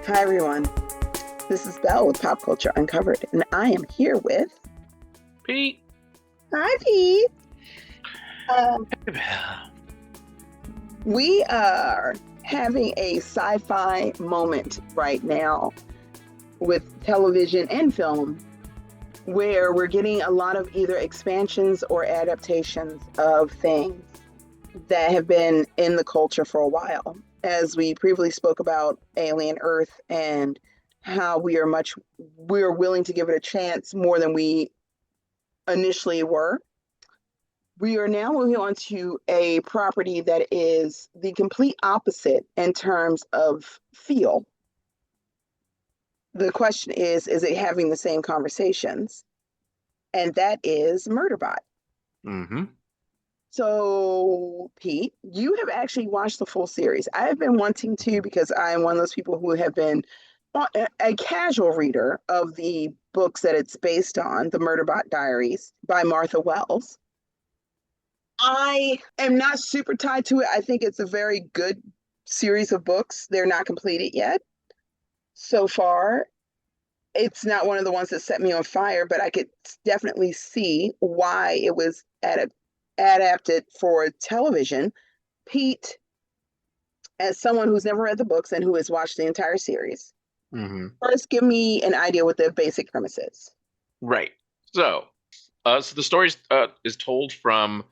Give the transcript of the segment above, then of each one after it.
Hi, everyone. This is Belle with Pop Culture Uncovered, and I am here with. Pete. Hi, Pete. Um, we are having a sci fi moment right now with television and film where we're getting a lot of either expansions or adaptations of things that have been in the culture for a while. As we previously spoke about Alien Earth and how we're willing to give it a chance more than we initially were. We are now moving on to a property that is the complete opposite in terms of feel. The question is it having the same conversations? And that is Murderbot. Mm-hmm. So, Pete, you have actually watched the full series. I have been wanting to because I am one of those people who have been a casual reader of the books that it's based on, the Murderbot Diaries by Martha Wells. I am not super tied to it. I think it's a very good series of books. They're not completed yet so far. It's not one of the ones that set me on fire, but I could definitely see why it was adapted for television. Pete, as someone who's never read the books and who has watched the entire series, Mm-hmm. first give me an idea what the basic premise is. Right. So, so the story is told from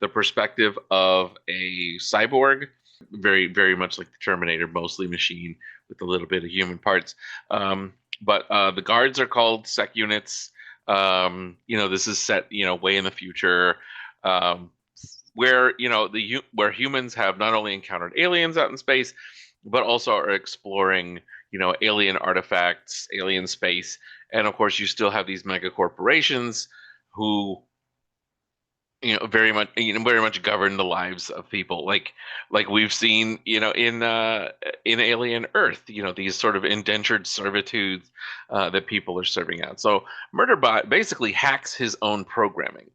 the perspective of a cyborg, very, very much like the Terminator, mostly machine with a little bit of human parts. But the guards are called sec units. This is set, way in the future, where where humans have not only encountered aliens out in space, but also are exploring, alien artifacts, alien space, and of course you still have these mega corporations who very much govern the lives of people, like we've seen, in Alien Earth, these sort of indentured servitudes that people are serving out. So Murderbot basically hacks his own programming.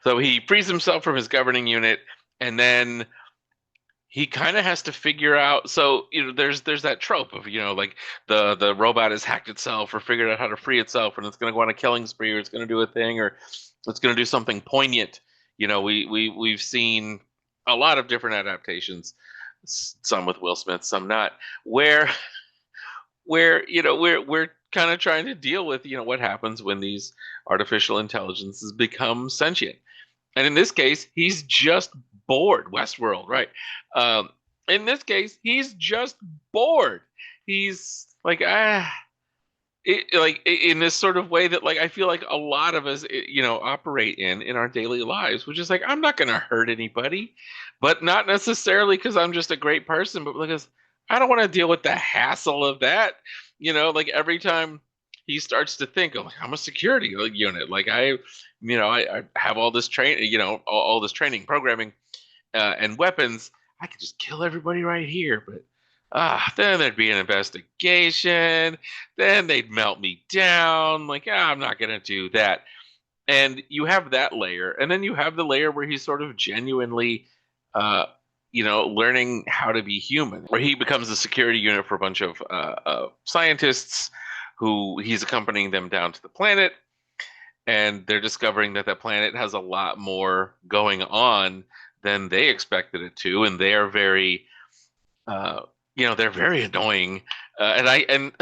So he frees himself from his governing unit, and then he kind of has to figure out. So there's that trope of, like the robot has hacked itself or figured out how to free itself, and it's going to go on a killing spree, or it's going to do a thing, or it's going to do something poignant. We've seen a lot of different adaptations, some with Will Smith, some not, where we're kind of trying to deal with, what happens when these artificial intelligences become sentient. And in this case, he's just bored. Westworld, right? In this case, he's just bored. He's like, in this sort of way that, like, I feel like a lot of us, operate in our daily lives, which is like, I'm not going to hurt anybody, but not necessarily because I'm just a great person, but because I don't want to deal with the hassle of that. Like every time he starts to think, oh, I'm a security unit, like I have all this all this training, programming, and weapons. I could just kill everybody right here, but then there'd be an investigation. Then they'd melt me down. Like, I'm not gonna do that. And you have that layer, and then you have the layer where he's sort of genuinely, learning how to be human, where he becomes a security unit for a bunch of scientists who he's accompanying them down to the planet, and they're discovering that that planet has a lot more going on than they expected it to, and they are very uh, they're very annoying, and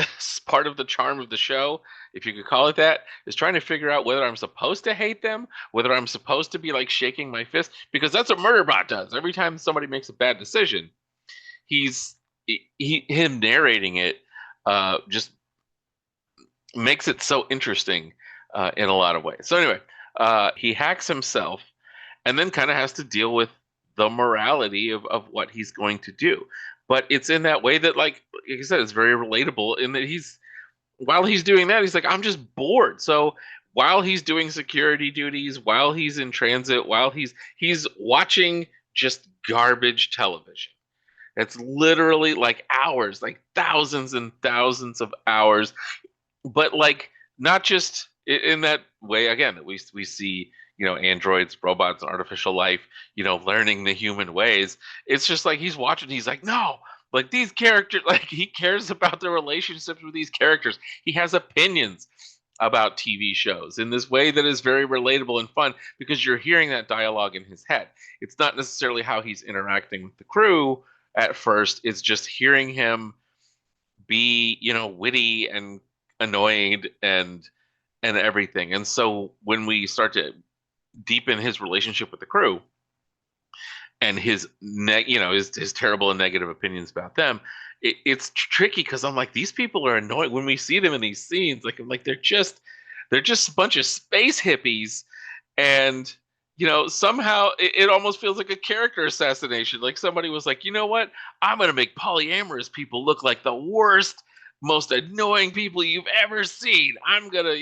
part of the charm of the show, if you could call it that, is trying to figure out whether I'm supposed to hate them, whether I'm supposed to be like shaking my fist, because that's what Murderbot does. Every time somebody makes a bad decision, he's him narrating it just makes it so interesting in a lot of ways. So anyway, he hacks himself, and then kind of has to deal with the morality of what he's going to do. But it's in that way that, like I said, it's very relatable in that while he's doing that, he's like, I'm just bored. So while he's doing security duties, while he's in transit, while he's watching just garbage television. It's literally like hours, like thousands and thousands of hours, but like not just in that way, again, that we see, androids, robots, and artificial life, learning the human ways. It's just like he's watching, he's like, no, Like these characters, like he cares about the relationships with these characters. He has opinions about TV shows in this way that is very relatable and fun because you're hearing that dialogue in his head. It's not necessarily how he's interacting with the crew at first. It's just hearing him be, witty and annoyed and everything. And so when we start to deepen his relationship with the crew and his terrible and negative opinions about them, it's tricky because I'm like, these people are annoying when we see them in these scenes. Like I'm like, they're just a bunch of space hippies, and somehow it almost feels like a character assassination. Like somebody was like, you know what, I'm gonna make polyamorous people look like the worst, most annoying people you've ever seen. I'm gonna,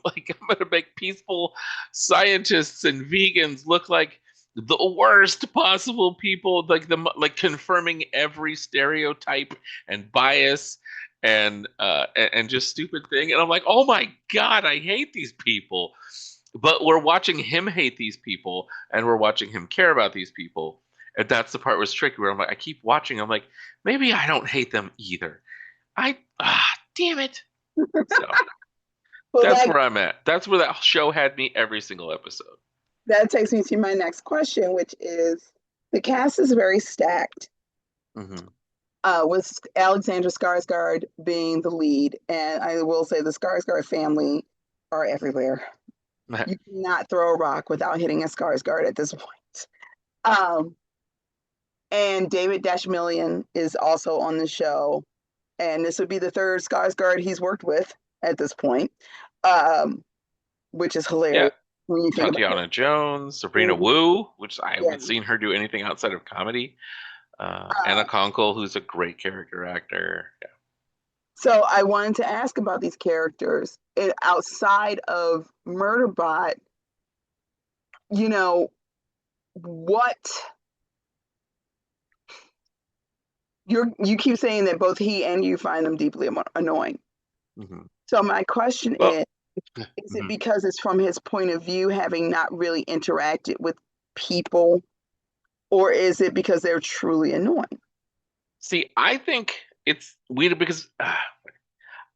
like I'm gonna make peaceful scientists and vegans look like the worst possible people, like confirming every stereotype and bias and just stupid thing. And I'm like, oh my god, I hate these people. But we're watching him hate these people, and we're watching him care about these people. And that's the part was tricky where I'm like, I keep watching. I'm like, maybe I don't hate them either. Damn it. So Well, that's where I'm at. That's where that show had me every single episode. that takes me to my next question, which is the cast is very stacked, Mm-hmm. with Alexandra Skarsgård being the lead. And I will say the Skarsgård family are everywhere. You cannot throw a rock without hitting a Skarsgård at this point. Um, and David Dashmillion is also on the show. And this would be the third Skarsgård he's worked with at this point, um, which is Yeah. hilarious when you think about it. Tatiana Jones, Sabrina Mhm. Wu, which I Yeah. haven't seen her do anything outside of comedy. Anna Uh, Konkle, who's a great character actor. Yeah. so I wanted to ask about these characters outside of Murderbot. You know what you keep saying that both he and you find them deeply annoying. Mm-hmm. So my question Well, is it mhm. because it's from his point of view, having not really interacted with people, or is it because they're truly annoying? See, I think it's weird because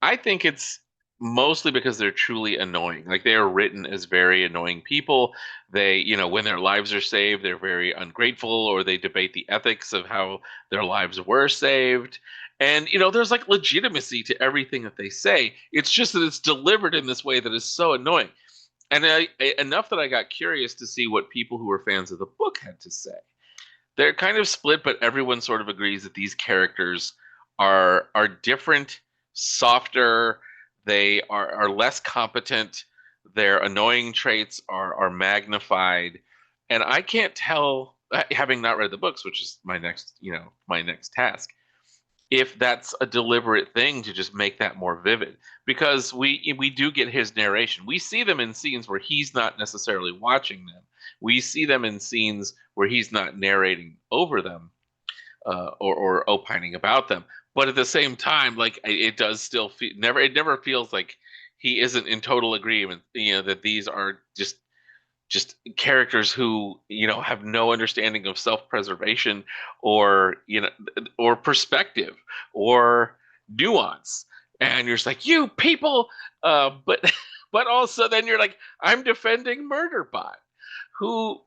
I think it's mostly because they're truly annoying. Like they are written as very annoying people. They, when their lives are saved, they're very ungrateful or they debate the ethics of how their lives were saved. And, there's like legitimacy to everything that they say. It's just that it's delivered in this way that is so annoying. And enough that I got curious to see what people who were fans of the book had to say. They're kind of split, but everyone sort of agrees that these characters are different, softer. They are less competent. Their annoying traits are magnified, and I can't tell, having not read the books, which is my next task, if that's a deliberate thing to just make that more vivid, because we do get his narration. We see them in scenes where he's not necessarily watching them. We see them in scenes where he's not narrating over them, or opining about them. But at the same time, like it does still feel never. It never feels like he isn't in total agreement. That these are just characters who have no understanding of self-preservation or perspective or nuance, and you're just like, you people, but but also then you're like, I'm defending Murderbot, who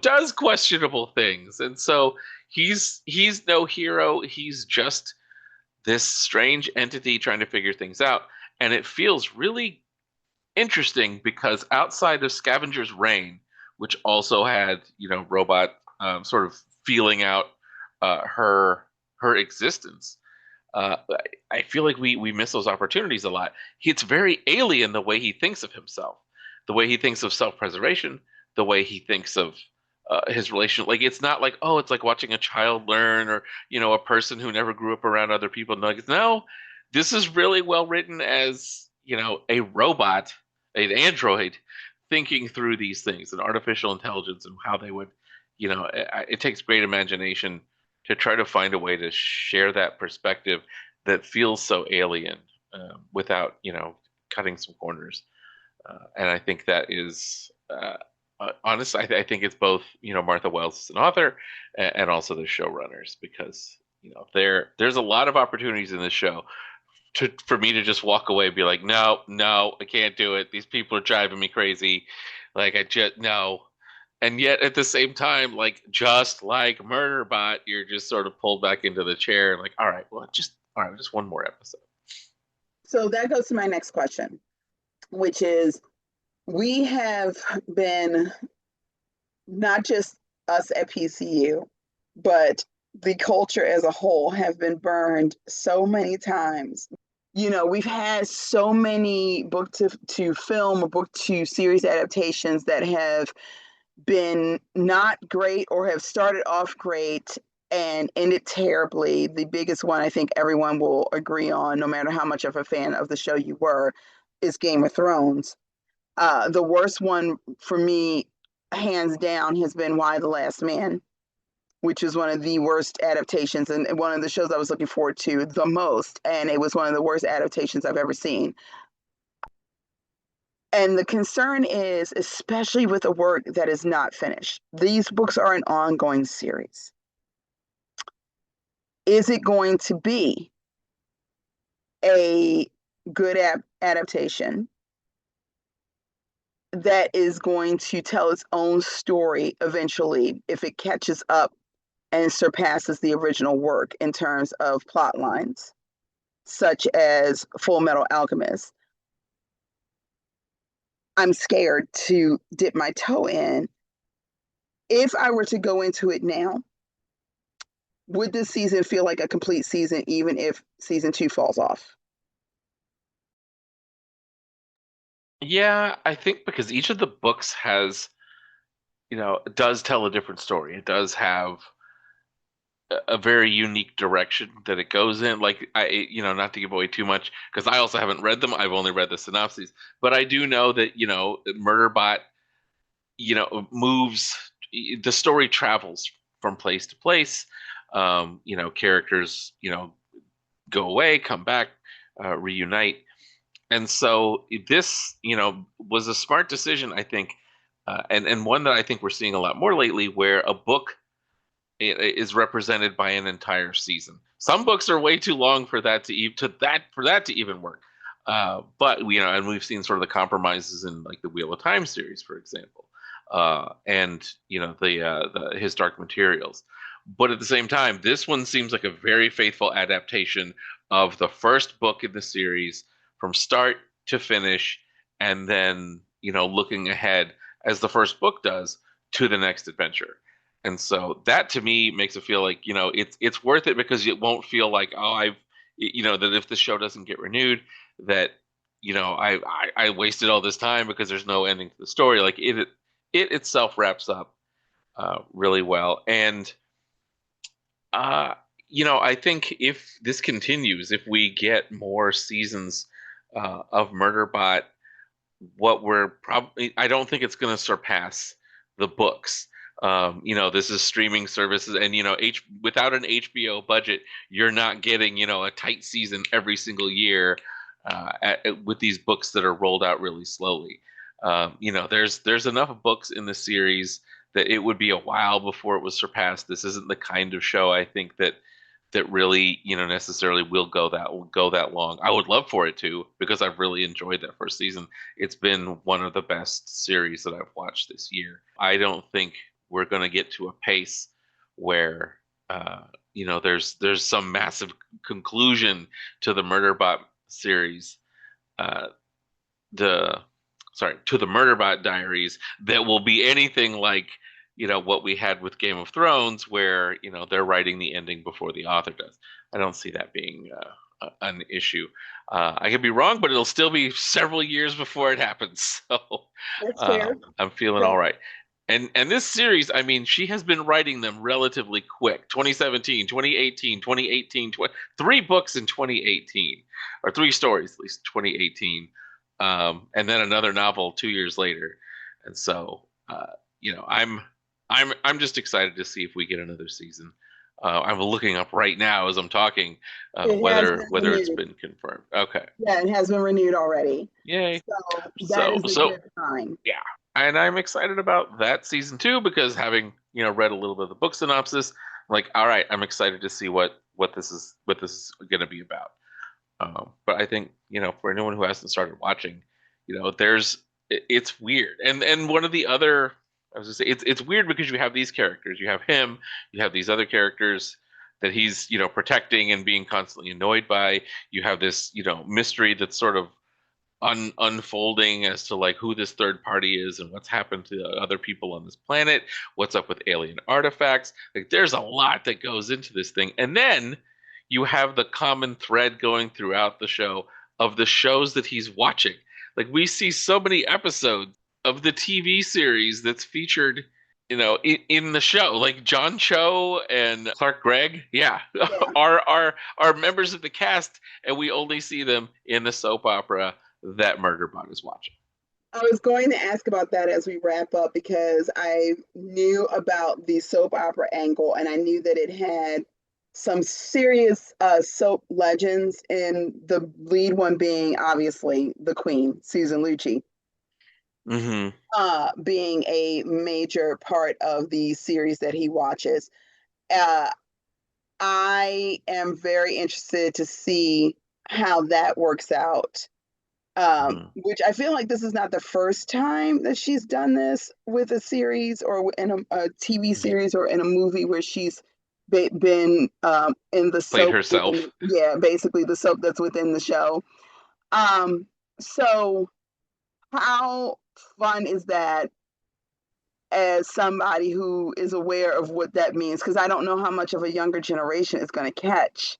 does questionable things, and so he's no hero. He's just this strange entity trying to figure things out, and it feels really interesting because outside of Scavenger's Reign, which also had robot sort of feeling out her existence, uh, I feel like we miss those opportunities a lot. It's very alien the way he thinks of himself, the way he thinks of self-preservation, the way he thinks of his relation. Like it's not like, oh, it's like watching a child learn, or a person who never grew up around other people. No, this is really well written as a robot, an android, thinking through these things, and artificial intelligence, and how they would, it takes great imagination to try to find a way to share that perspective that feels so alien, without cutting some corners. And I think that is, honestly, I think it's both Martha Wells as an author, and also the showrunners, because there's a lot of opportunities in this show for me to just walk away and be like, no, no, I can't do it. These people are driving me crazy. Like I just no. And yet at the same time, like just like Murderbot, you're just sort of pulled back into the chair and like, all right, just one more episode. So that goes to my next question, which is we have been, not just us at PCU, but the culture as a whole have been burned so many times. We've had so many book to film or book to series adaptations that have been not great or have started off great and ended terribly. The biggest one I think everyone will agree on, no matter how much of a fan of the show you were, is Game of Thrones. The worst one for me, hands down, has been Y the Last Man, which is one of the worst adaptations and one of the shows I was looking forward to the most. And it was one of the worst adaptations I've ever seen. And the concern is, especially with a work that is not finished, these books are an ongoing series. Is it going to be a good adaptation that is going to tell its own story eventually if it catches up and surpasses the original work in terms of plot lines, such as Full Metal Alchemist? I'm scared to dip my toe in. If I were to go into it now, would this season feel like a complete season, even if season 2 falls off? Yeah, I think because each of the books does tell a different story. It does have a very unique direction that it goes in. Like not to give away too much because I also haven't read them. I've only read the synopses, but I do know that Murderbot, moves. The story travels from place to place. Characters, go away, come back, reunite, and so this, was a smart decision, I think, and one that I think we're seeing a lot more lately, where a book is represented by an entire season. Some books are way too long for that to even work. But and we've seen sort of the compromises in like the Wheel of Time series, for example, and the His Dark Materials. But at the same time, this one seems like a very faithful adaptation of the first book in the series from start to finish, and then looking ahead as the first book does to the next adventure. And so that to me makes it feel like it's worth it because it won't feel like that if the show doesn't get renewed that I wasted all this time because there's no ending to the story. Like it itself wraps up really well. And I think if this continues, if we get more seasons of Murderbot, I don't think it's going to surpass the books. This is streaming services, and without an HBO budget, you're not getting a tight season every single year with these books that are rolled out really slowly. There's enough books in the series that it would be a while before it was surpassed. This isn't the kind of show I think that really necessarily will go that long. I would love for it to because I've really enjoyed that first season. It's been one of the best series that I've watched this year. I don't think we're going to get to a pace where there's some massive conclusion to the Murderbot series, to the Murderbot Diaries that will be anything like what we had with Game of Thrones, where they're writing the ending before the author does. I don't see that being an issue. I could be wrong, but it'll still be several years before it happens. So That's fair. I'm feeling all right. And this series, I mean, she has been writing them relatively quick. 2017, 2018, 2018, 3 books in 2018, or 3 stories at least 2018, and then another novel 2 years later. And so, I'm just excited to see if we get another season. I'm looking up right now as I'm talking whether it's been confirmed. Okay. Yeah, it has been renewed already. Yay! So that is a good sign. Yeah, and I'm excited about that season 2 because having read a little bit of the book synopsis, I'm like, all right, I'm excited to see what what this is going to be about. But I think, for anyone who hasn't started watching, it's weird. And one of the other, I was gonna say, it's weird because you have these characters, you have him, you have these other characters that he's, protecting and being constantly annoyed by. You have this, mystery that's sort of unfolding as to like who this third party is and what's happened to the other people on this planet, what's up with alien artifacts. Like there's a lot that goes into this thing. And then you have the common thread going throughout the show of the shows that he's watching. Like we see so many episodes of the TV series that's featured, in the show. Like John Cho and Clark Gregg, yeah, Yeah. are members of the cast, and we only see them in the soap opera that Murderbot is watching. I was going to ask about that as we wrap up because I knew about the soap opera angle and I knew that it had some serious soap legends, and the lead one being obviously the Queen, Susan Lucci, Mm-hmm. being a major part of the series that he watches. Uh, I am very interested to see how that works out. Mm-hmm. Which I feel like this is not the first time that she's done this with a series or in a TV series or in a movie where she's been in the Played soap within, herself. yeah, basically the soap that's within the show. So how fun is that as somebody who is aware of what that means? Because I don't know how much of a younger generation is going to catch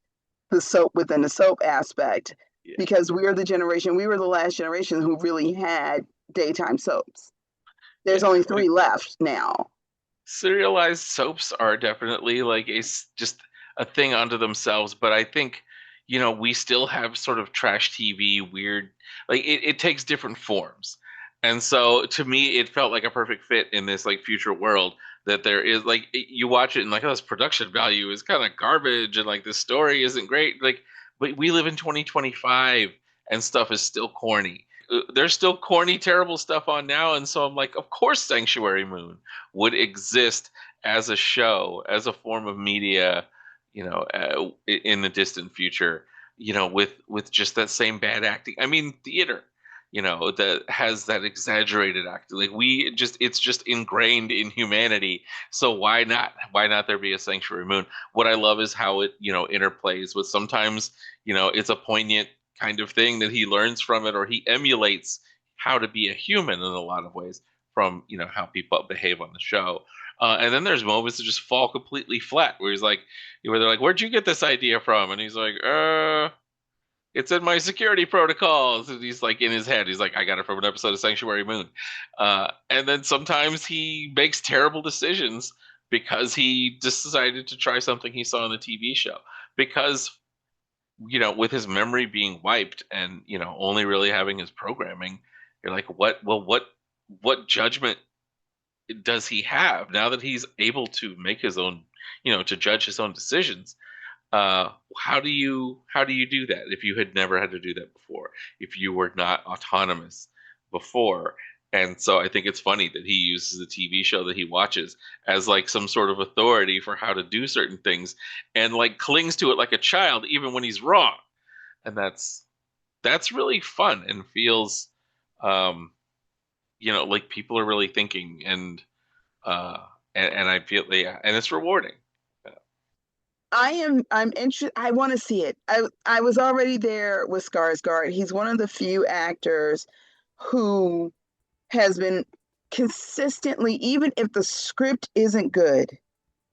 the soap within the soap aspect, Yeah. because we were the last generation who really had daytime soaps. There's Yeah. only 3 left now. Serialized soaps are definitely like just a thing unto themselves, but I think, we still have sort of trash TV weird, like it takes different forms. And so to me it felt like a perfect fit in this like future world, that there is like you watch it and like, oh, this production value is kind of garbage and like this story isn't great, like, but we live in 2025 and stuff is still corny. There's still corny terrible stuff on now, and so I'm like, of course Sanctuary Moon would exist as a show, as a form of media, in the distant future, with just that same bad acting. I mean, theater, that has that exaggerated acting. Like it's just ingrained in humanity. So why not? Why not there be a Sanctuary Moon? What I love is how it, interplays with sometimes, it's a poignant kind of thing that he learns from it, or he emulates how to be a human in a lot of ways from how people behave on the show. And then there's moments that just fall completely flat, where he's like, where they're like, "Where'd you get this idea from?" And he's like, it's in my security protocols." And he's like, in his head, he's like, "I got it from an episode of Sanctuary Moon." And then sometimes he makes terrible decisions because he just decided to try something he saw on the TV show. Because with his memory being wiped and only really having his programming, you're like, what judgment does he have now that he's able to make his own, to judge his own decisions? How do you do that if you had never had to do that before, if you were not autonomous before? And so I think it's funny that he uses the TV show that he watches as like some sort of authority for how to do certain things, and like clings to it like a child even when he's wrong. And that's really fun and feels, um like people are really thinking, uh and I feel, yeah, and it's rewarding. I'm interested. I want to see it. I was already there with Skarsgård. He's one of the few actors who has been consistently, even if the script isn't good,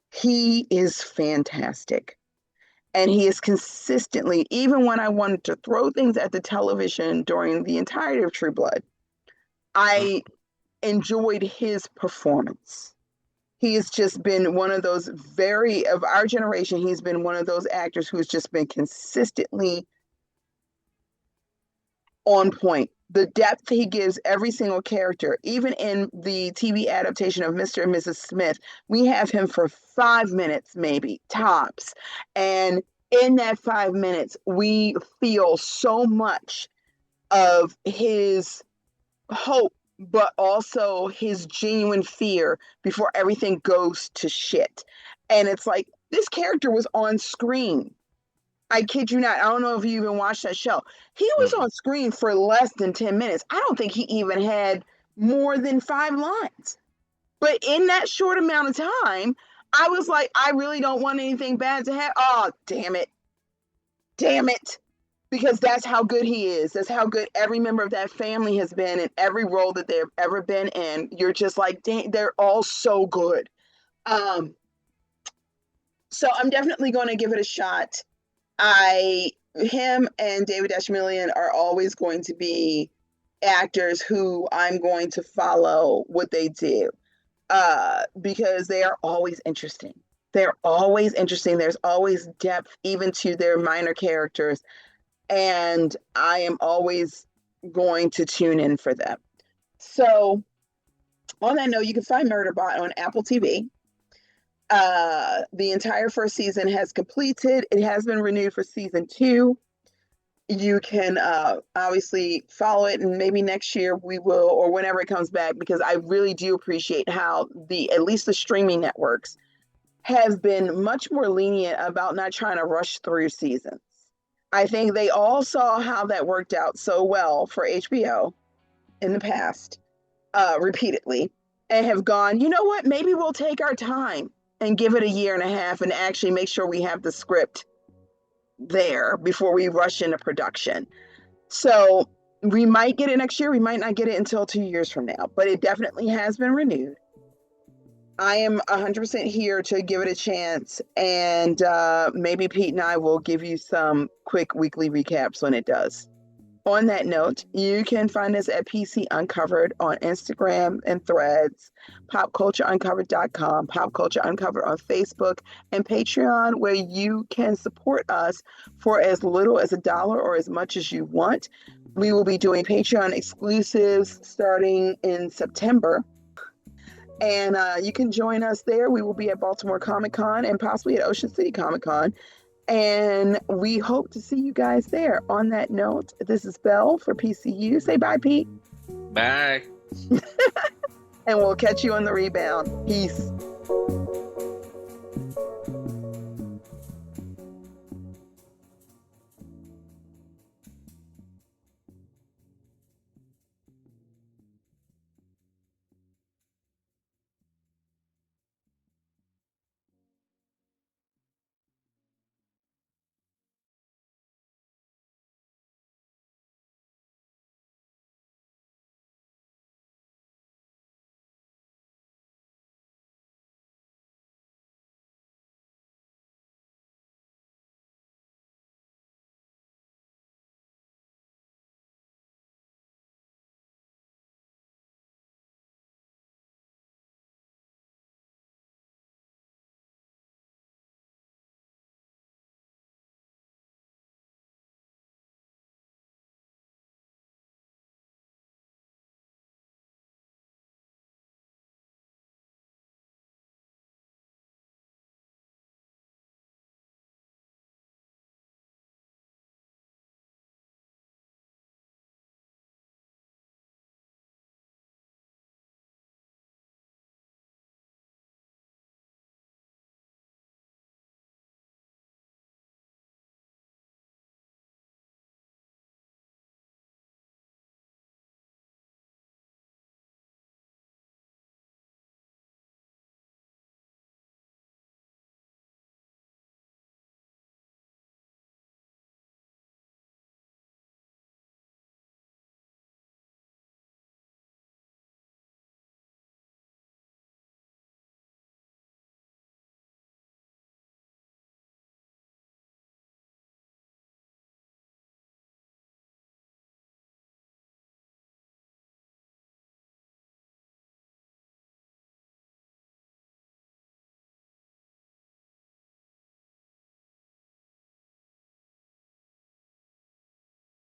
he is fantastic. And he is consistently, even when I wanted to throw things at the television during the entirety of True Blood, I enjoyed his performance. He has just been one of those of our generation, he's been one of those actors who's just been consistently on point. The depth he gives every single character, even in the TV adaptation of Mr. and Mrs. Smith, we have him for 5 minutes, maybe tops. And in that 5 minutes, we feel so much of his hope, but also his genuine fear before everything goes to shit. And it's like This character was on screen. I kid you not. I don't know if you even watched that show. He was Mm-mm. on screen for less than 10 minutes. I don't think he even had more than 5 lines. But in that short amount of time, I was like, I really don't want anything bad to happen. Oh, damn it. Damn it. Because that's how good he is. That's how good every member of that family has been in every role that they've ever been in. You're just like, dang, they're all so good. So I'm definitely going to give it a shot. Him and David Dashmillion are always going to be actors who I'm going to follow what they do, because they are always interesting. They're always interesting. There's always depth, even to their minor characters, and I am always going to tune in for them. So, on that note, you can find Murderbot on Apple TV. The entire first season has completed. It has been renewed for season 2. You can obviously follow it, and maybe next year we will, or whenever it comes back, because I really do appreciate how at least the streaming networks have been much more lenient about not trying to rush through seasons. I think they all saw how that worked out so well for HBO in the past, repeatedly, and have gone, you know what, maybe we'll take our time and give it a year and a half and actually make sure we have the script there before we rush into production. So we might get it next year. We might not get it until 2 years from now, but it definitely has been renewed. I am 100% here to give it a chance, and maybe Pete and I will give you some quick weekly recaps when it does. On that note, you can find us at PC Uncovered on Instagram and Threads, popcultureuncovered.com, Pop Culture Uncovered on Facebook, and Patreon, where you can support us for as little as $1 or as much as you want. We will be doing Patreon exclusives starting in September. And you can join us there. We will be at Baltimore Comic Con and possibly at Ocean City Comic Con. And we hope to see you guys there. On that note, this is Belle for PCU. Say bye, Pete. Bye. And we'll catch you on the rebound. Peace.